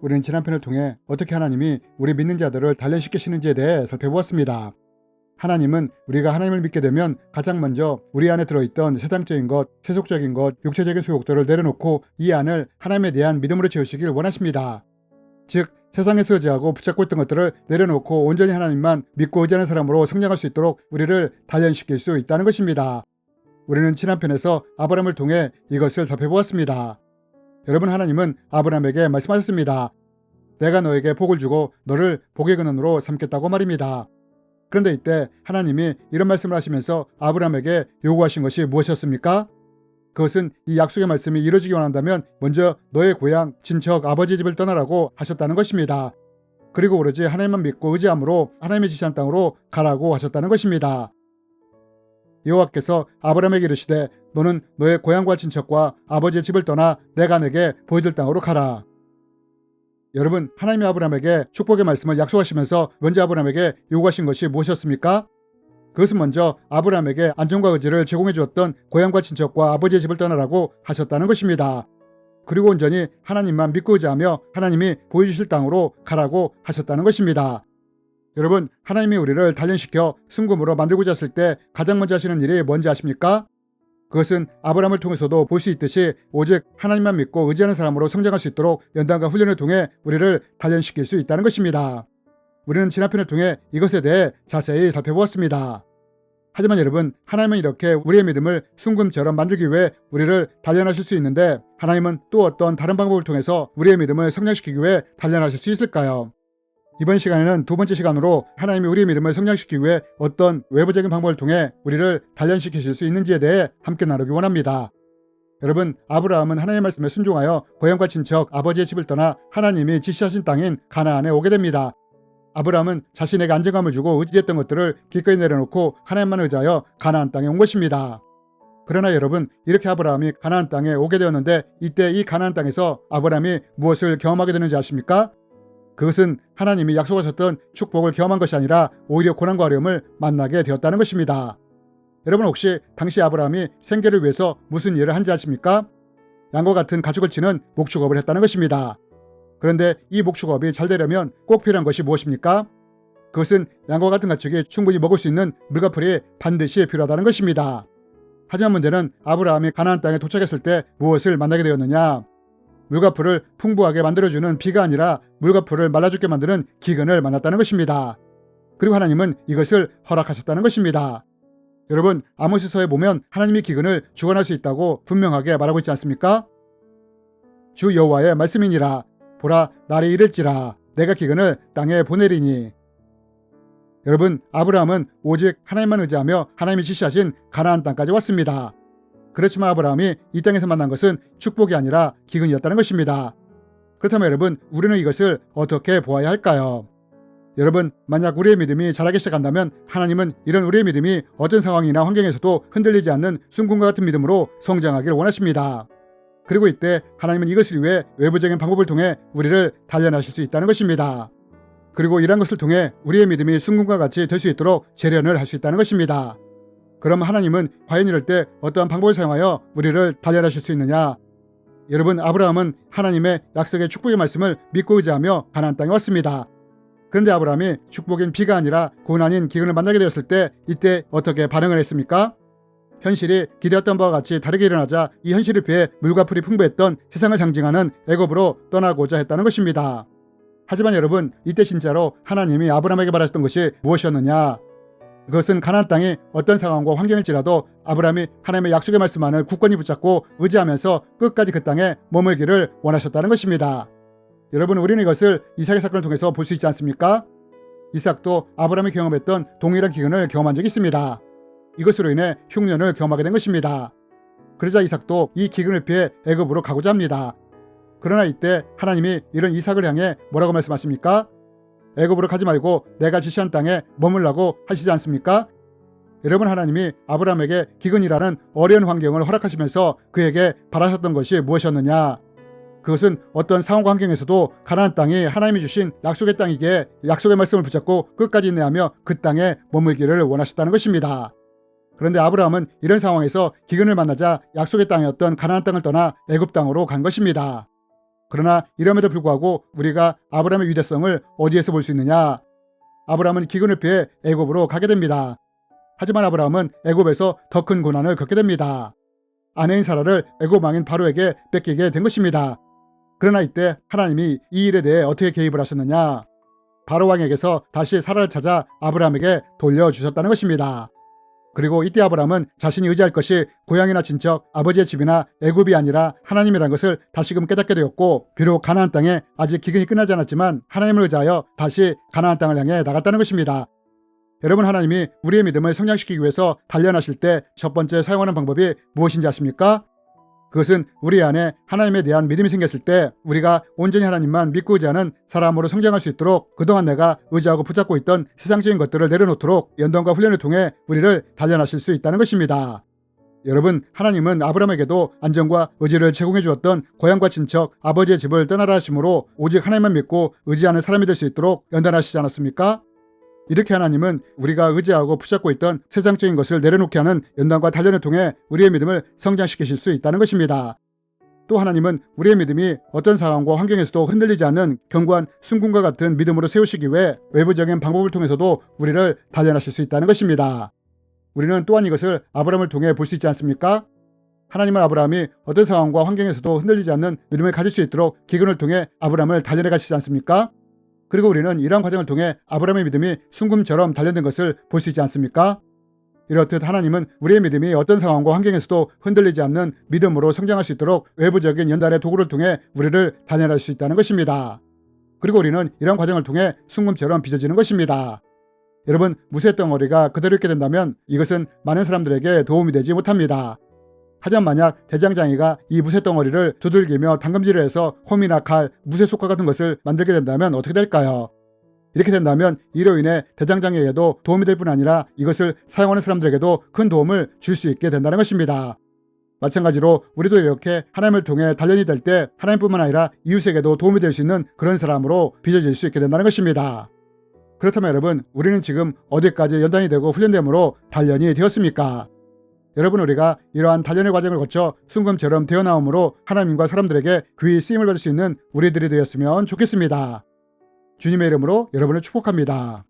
우리는 지난 편을 통해 어떻게 하나님이 우리 믿는 자들을 단련시키시는지에 대해 살펴보았습니다. 하나님은 우리가 하나님을 믿게 되면 가장 먼저 우리 안에 들어있던 세상적인 것, 세속적인 것, 육체적인 소욕들을 내려놓고 이 안을 하나님에 대한 믿음으로 채우시길 원하십니다. 즉 세상에서 의지하고 붙잡고 있던 것들을 내려놓고 온전히 하나님만 믿고 의지하는 사람으로 성장할 수 있도록 우리를 단련시킬 수 있다는 것입니다. 우리는 지난 편에서 아브라함을 통해 이것을 살펴보았습니다. 여러분, 하나님은 아브라함에게 말씀하셨습니다. 내가 너에게 복을 주고 너를 복의 근원으로 삼겠다고 말입니다. 그런데 이때 하나님이 이런 말씀을 하시면서 아브라함에게 요구하신 것이 무엇이었습니까? 그것은 이 약속의 말씀이 이루어지기 원한다면 먼저 너의 고향, 친척, 아버지 집을 떠나라고 하셨다는 것입니다. 그리고 오로지 하나님만 믿고 의지함으로 하나님의 지시한 땅으로 가라고 하셨다는 것입니다. 여호와께서 아브라함에게 이르시되 너는 너의 고향과 친척과 아버지의 집을 떠나 내가 내게 보여줄 땅으로 가라. 여러분, 하나님이 아브라함에게 축복의 말씀을 약속하시면서 먼저 아브라함에게 요구하신 것이 무엇이었습니까? 그것은 먼저 아브라함에게 안전과 의지를 제공해 주었던 고향과 친척과 아버지의 집을 떠나라고 하셨다는 것입니다. 그리고 온전히 하나님만 믿고 의지하며 하나님이 보여주실 땅으로 가라고 하셨다는 것입니다. 여러분, 하나님이 우리를 단련시켜 순금으로 만들고자 했을 때 가장 먼저 하시는 일이 뭔지 아십니까? 그것은 아브라함을 통해서도 볼 수 있듯이 오직 하나님만 믿고 의지하는 사람으로 성장할 수 있도록 연단과 훈련을 통해 우리를 단련시킬 수 있다는 것입니다. 우리는 지난 편을 통해 이것에 대해 자세히 살펴보았습니다. 하지만 여러분, 하나님은 이렇게 우리의 믿음을 순금처럼 만들기 위해 우리를 단련하실 수 있는데 하나님은 또 어떤 다른 방법을 통해서 우리의 믿음을 성장시키기 위해 단련하실 수 있을까요? 이번 시간에는 두 번째 시간으로 하나님이 우리의 믿음을 성장시키기 위해 어떤 외부적인 방법을 통해 우리를 단련시키실 수 있는지에 대해 함께 나누기 원합니다. 여러분, 아브라함은 하나님의 말씀에 순종하여 고향과 친척, 아버지의 집을 떠나 하나님이 지시하신 땅인 가나안에 오게 됩니다. 아브라함은 자신에게 안정감을 주고 의지했던 것들을 기꺼이 내려놓고 하나님만 의지하여 가나안 땅에 온 것입니다. 그러나 여러분, 이렇게 아브라함이 가나안 땅에 오게 되었는데 이때 이 가나안 땅에서 아브라함이 무엇을 경험하게 되는지 아십니까? 그것은 하나님이 약속하셨던 축복을 경험한 것이 아니라 오히려 고난과 어려움을 만나게 되었다는 것입니다. 여러분, 혹시 당시 아브라함이 생계를 위해서 무슨 일을 한지 아십니까? 양과 같은 가축을 치는 목축업을 했다는 것입니다. 그런데 이 목축업이 잘 되려면 꼭 필요한 것이 무엇입니까? 그것은 양과 같은 가축이 충분히 먹을 수 있는 물과 풀이 반드시 필요하다는 것입니다. 하지만 문제는 아브라함이 가나안 땅에 도착했을 때 무엇을 만나게 되었느냐? 물과 풀을 풍부하게 만들어주는 비가 아니라 물과 풀을 말라 죽게 만드는 기근을 만났다는 것입니다. 그리고 하나님은 이것을 허락하셨다는 것입니다. 여러분, 아모스서에 보면 하나님이 기근을 주관할 수 있다고 분명하게 말하고 있지 않습니까? 주 여호와의 말씀이니라. 보라, 날이 이를지라 내가 기근을 땅에 보내리니. 여러분, 아브라함은 오직 하나님만 의지하며 하나님이 지시하신 가나안 땅까지 왔습니다. 그렇지만 아브라함이 이 땅에서 만난 것은 축복이 아니라 기근이었다는 것입니다. 그렇다면 여러분, 우리는 이것을 어떻게 보아야 할까요? 여러분, 만약 우리의 믿음이 자라기 시작한다면 하나님은 이런 우리의 믿음이 어떤 상황이나 환경에서도 흔들리지 않는 순금과 같은 믿음으로 성장하길 원하십니다. 그리고 이때 하나님은 이것을 위해 외부적인 방법을 통해 우리를 단련하실 수 있다는 것입니다. 그리고 이러한 것을 통해 우리의 믿음이 순금과 같이 될 수 있도록 재련을 할 수 있다는 것입니다. 그럼 하나님은 과연 이럴 때 어떠한 방법을 사용하여 우리를 단련하실 수 있느냐? 여러분, 아브라함은 하나님의 약속의 축복의 말씀을 믿고 의지하며 가나안 땅에 왔습니다. 그런데 아브라함이 축복인 비가 아니라 고난인 기근을 만나게 되었을 때 이때 어떻게 반응을 했습니까? 현실이 기대했던 바와 같이 다르게 일어나자 이 현실을 피해 물과 풀이 풍부했던 세상을 상징하는 애굽으로 떠나고자 했다는 것입니다. 하지만 여러분, 이때 진짜로 하나님이 아브라함에게 말하셨던 것이 무엇이었느냐? 그것은 가나안 땅이 어떤 상황과 환경일지라도 아브라함이 하나님의 약속의 말씀만을 굳건히 붙잡고 의지하면서 끝까지 그 땅에 머물기를 원하셨다는 것입니다. 여러분, 우리는 이것을 이삭의 사건을 통해서 볼 수 있지 않습니까? 이삭도 아브라함이 경험했던 동일한 기근을 경험한 적이 있습니다. 이것으로 인해 흉년을 경험하게 된 것입니다. 그러자 이삭도 이 기근을 피해 애굽으로 가고자 합니다. 그러나 이때 하나님이 이런 이삭을 향해 뭐라고 말씀하십니까? 애굽으로 가지 말고 내가 지시한 땅에 머물라고 하시지 않습니까? 여러분, 하나님이 아브라함에게 기근이라는 어려운 환경을 허락하시면서 그에게 바라셨던 것이 무엇이었느냐? 그것은 어떤 상황과 환경에서도 가나안 땅이 하나님이 주신 약속의 땅이기에 약속의 말씀을 붙잡고 끝까지 인내하며 그 땅에 머물기를 원하셨다는 것입니다. 그런데 아브라함은 이런 상황에서 기근을 만나자 약속의 땅이었던 가나안 땅을 떠나 애굽 땅으로 간 것입니다. 그러나 이럼에도 불구하고 우리가 아브라함의 위대성을 어디에서 볼 수 있느냐? 아브라함은 기근을 피해 애굽으로 가게 됩니다. 하지만 아브라함은 애굽에서 더 큰 고난을 겪게 됩니다. 아내인 사라를 애굽 왕인 바로에게 뺏기게 된 것입니다. 그러나 이때 하나님이 이 일에 대해 어떻게 개입을 하셨느냐? 바로 왕에게서 다시 사라를 찾아 아브라함에게 돌려주셨다는 것입니다. 그리고 이때 아브라함은 자신이 의지할 것이 고향이나 친척, 아버지의 집이나 애굽이 아니라 하나님이라는 것을 다시금 깨닫게 되었고, 비록 가나안 땅에 아직 기근이 끝나지 않았지만 하나님을 의지하여 다시 가나안 땅을 향해 나갔다는 것입니다. 여러분, 하나님이 우리의 믿음을 성장시키기 위해서 단련하실 때 첫 번째 사용하는 방법이 무엇인지 아십니까? 그것은 우리 안에 하나님에 대한 믿음이 생겼을 때 우리가 온전히 하나님만 믿고 의지하는 사람으로 성장할 수 있도록 그동안 내가 의지하고 붙잡고 있던 세상적인 것들을 내려놓도록 연단과 훈련을 통해 우리를 단련하실 수 있다는 것입니다. 여러분, 하나님은 아브라함에게도 안정과 의지를 제공해 주었던 고향과 친척, 아버지의 집을 떠나라 하심으로 오직 하나님만 믿고 의지하는 사람이 될 수 있도록 연단하시지 않았습니까? 이렇게 하나님은 우리가 의지하고 붙잡고 있던 세상적인 것을 내려놓게 하는 연단과 단련을 통해 우리의 믿음을 성장시키실 수 있다는 것입니다. 또 하나님은 우리의 믿음이 어떤 상황과 환경에서도 흔들리지 않는 견고한 순금과 같은 믿음으로 세우시기 위해 외부적인 방법을 통해서도 우리를 단련하실 수 있다는 것입니다. 우리는 또한 이것을 아브라함을 통해 볼 수 있지 않습니까? 하나님은 아브라함이 어떤 상황과 환경에서도 흔들리지 않는 믿음을 가질 수 있도록 기근을 통해 아브라함을 단련해 가시지 않습니까? 그리고 우리는 이러한 과정을 통해 아브라함의 믿음이 순금처럼 단련된 것을 볼 수 있지 않습니까? 이렇듯 하나님은 우리의 믿음이 어떤 상황과 환경에서도 흔들리지 않는 믿음으로 성장할 수 있도록 외부적인 연단의 도구를 통해 우리를 단련할 수 있다는 것입니다. 그리고 우리는 이러한 과정을 통해 순금처럼 빚어지는 것입니다. 여러분, 무쇠 덩어리가 그대로 있게 된다면 이것은 많은 사람들에게 도움이 되지 못합니다. 하지만 만약 대장장이가 이 무쇠 덩어리를 두들기며 당금질을 해서 홈이나 칼, 무쇠 속과 같은 것을 만들게 된다면 어떻게 될까요? 이렇게 된다면 이로 인해 대장장이에게도 도움이 될 뿐 아니라 이것을 사용하는 사람들에게도 큰 도움을 줄 수 있게 된다는 것입니다. 마찬가지로 우리도 이렇게 하나님을 통해 단련이 될 때 하나님뿐만 아니라 이웃에게도 도움이 될 수 있는 그런 사람으로 빚어질 수 있게 된다는 것입니다. 그렇다면 여러분, 우리는 지금 어디까지 연단이 되고 훈련됨으로 단련이 되었습니까? 여러분, 우리가 이러한 단련의 과정을 거쳐 순금처럼 되어나옴으로 하나님과 사람들에게 귀히 쓰임을 받을 수 있는 우리들이 되었으면 좋겠습니다. 주님의 이름으로 여러분을 축복합니다.